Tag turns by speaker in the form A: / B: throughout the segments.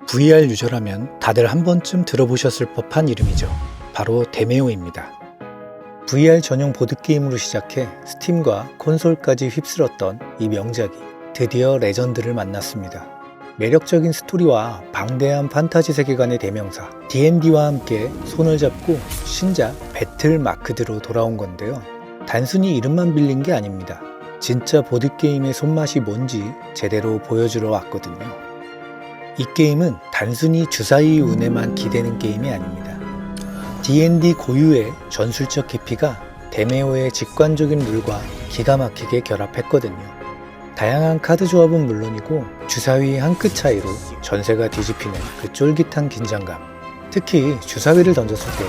A: VR 유저라면 다들 한 번쯤 들어보셨을 법한 이름이죠. 바로 데메오입니다. VR 전용 보드게임으로 시작해 스팀과 콘솔까지 휩쓸었던 이 명작이 드디어 레전드를 만났습니다. 매력적인 스토리와 방대한 판타지 세계관의 대명사 D&D와 함께 손을 잡고 신작 배틀 마크드로 돌아온 건데요. 단순히 이름만 빌린 게 아닙니다. 진짜 보드게임의 손맛이 뭔지 제대로 보여주러 왔거든요. 이 게임은 단순히 주사위 운에만 기대는 게임이 아닙니다. D&D 고유의 전술적 깊이가 데메오의 직관적인 룰과 기가 막히게 결합했거든요. 다양한 카드 조합은 물론이고 주사위 한 끗 차이로 전세가 뒤집히는 그 쫄깃한 긴장감. 특히 주사위를 던졌을 때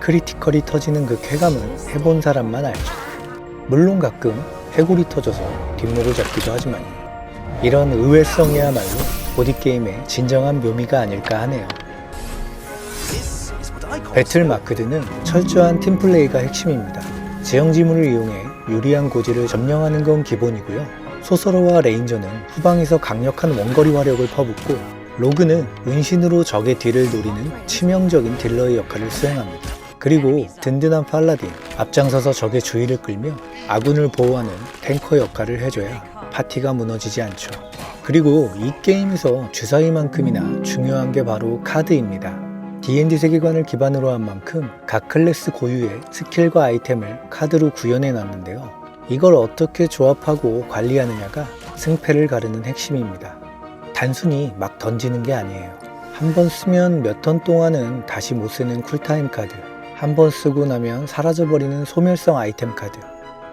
A: 크리티컬이 터지는 그 쾌감은 해본 사람만 알죠. 물론 가끔 해골이 터져서 뒷목을 잡기도 하지만 이런 의외성이야말로 보드게임의 진정한 묘미가 아닐까 하네요. 배틀 마크드는 철저한 팀플레이가 핵심입니다. 지형 지문을 이용해 유리한 고지를 점령하는 건 기본이고요. 소서러와 레인저는 후방에서 강력한 원거리 화력을 퍼붓고 로그는 은신으로 적의 뒤를 노리는 치명적인 딜러의 역할을 수행합니다. 그리고 든든한 팔라딘, 앞장서서 적의 주의를 끌며 아군을 보호하는 탱커 역할을 해줘야 파티가 무너지지 않죠. 그리고 이 게임에서 주사위만큼이나 중요한 게 바로 카드입니다. D&D 세계관을 기반으로 한 만큼 각 클래스 고유의 스킬과 아이템을 카드로 구현해 놨는데요. 이걸 어떻게 조합하고 관리하느냐가 승패를 가르는 핵심입니다. 단순히 막 던지는 게 아니에요. 한 번 쓰면 몇 턴 동안은 다시 못 쓰는 쿨타임 카드, 한 번 쓰고 나면 사라져버리는 소멸성 아이템 카드,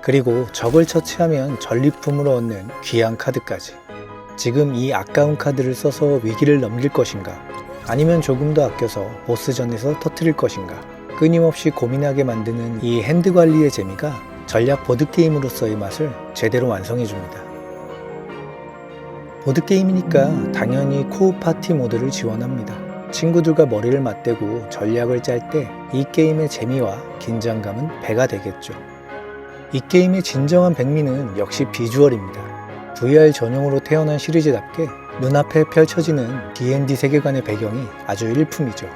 A: 그리고 적을 처치하면 전리품으로 얻는 귀한 카드까지. 지금 이 아까운 카드를 써서 위기를 넘길 것인가, 아니면 조금 더 아껴서 보스전에서 터뜨릴 것인가, 끊임없이 고민하게 만드는 이 핸드 관리의 재미가 전략 보드게임으로서의 맛을 제대로 완성해줍니다. 보드게임이니까 당연히 코업 파티 모드를 지원합니다. 친구들과 머리를 맞대고 전략을 짤 때 이 게임의 재미와 긴장감은 배가 되겠죠. 이 게임의 진정한 백미는 역시 비주얼입니다. VR 전용으로 태어난 시리즈답게 눈앞에 펼쳐지는 D&D 세계관의 배경이 아주 일품이죠.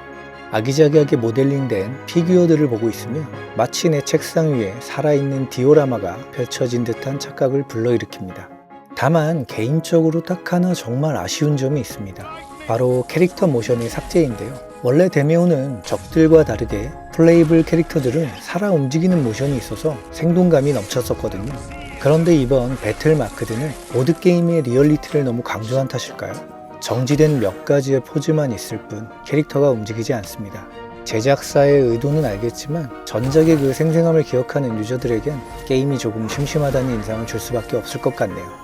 A: 아기자기하게 모델링된 피규어들을 보고 있으면 마치 내 책상 위에 살아있는 디오라마가 펼쳐진 듯한 착각을 불러일으킵니다. 다만 개인적으로 딱 하나 정말 아쉬운 점이 있습니다. 바로 캐릭터 모션의 삭제인데요. 원래 데메오는 적들과 다르게 플레이블 캐릭터들은 살아 움직이는 모션이 있어서 생동감이 넘쳤었거든요. 그런데 이번 배틀 마크드는 보드게임의 리얼리티를 너무 강조한 탓일까요? 정지된 몇 가지의 포즈만 있을 뿐 캐릭터가 움직이지 않습니다. 제작사의 의도는 알겠지만 전작의 그 생생함을 기억하는 유저들에겐 게임이 조금 심심하다는 인상을 줄 수밖에 없을 것 같네요.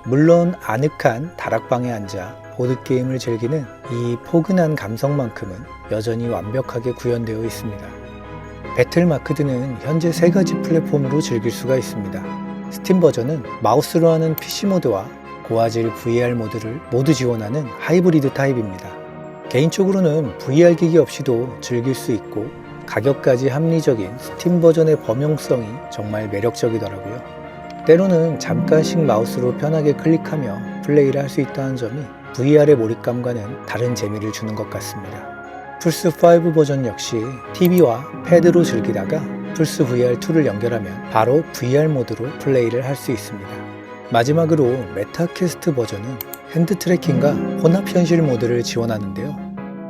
A: 물론 아늑한 다락방에 앉아 보드게임을 즐기는 이 포근한 감성만큼은 여전히 완벽하게 구현되어 있습니다. 배틀 마크드는 현재 3가지 플랫폼으로 즐길 수가 있습니다. 스팀 버전은 마우스로 하는 PC 모드와 고화질 VR 모드를 모두 지원하는 하이브리드 타입입니다. 개인적으로는 VR 기기 없이도 즐길 수 있고 가격까지 합리적인 스팀 버전의 범용성이 정말 매력적이더라고요. 때로는 잠깐씩 마우스로 편하게 클릭하며 플레이를 할 수 있다는 점이 VR의 몰입감과는 다른 재미를 주는 것 같습니다. 플스5 버전 역시 TV와 패드로 즐기다가 플스 VR2를 연결하면 바로 VR 모드로 플레이를 할 수 있습니다. 마지막으로 메타퀘스트 버전은 핸드 트래킹과 혼합 현실 모드를 지원하는데요.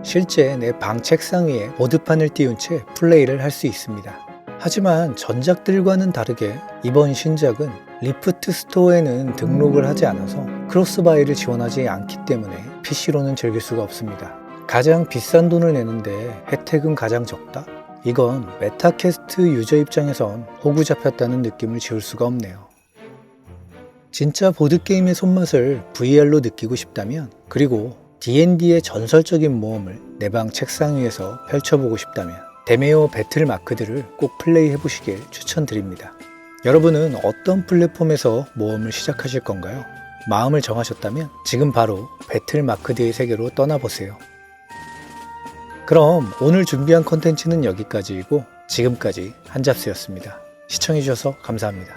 A: 실제 내 방 책상 위에 보드판을 띄운 채 플레이를 할 수 있습니다. 하지만 전작들과는 다르게 이번 신작은 리프트 스토어에는 등록을 하지 않아서 크로스바이를 지원하지 않기 때문에 PC로는 즐길 수가 없습니다. 가장 비싼 돈을 내는데 혜택은 가장 적다? 이건 메타퀘스트 유저 입장에선 호구 잡혔다는 느낌을 지울 수가 없네요. 진짜 보드게임의 손맛을 VR로 느끼고 싶다면, 그리고 D&D의 전설적인 모험을 내 방 책상 위에서 펼쳐보고 싶다면 데메오 배틀 마크드를 꼭 플레이해보시길 추천드립니다. 여러분은 어떤 플랫폼에서 모험을 시작하실 건가요? 마음을 정하셨다면 지금 바로 배틀 마크드의 세계로 떠나보세요. 그럼 오늘 준비한 컨텐츠는 여기까지이고 지금까지 한잡스였습니다. 시청해주셔서 감사합니다.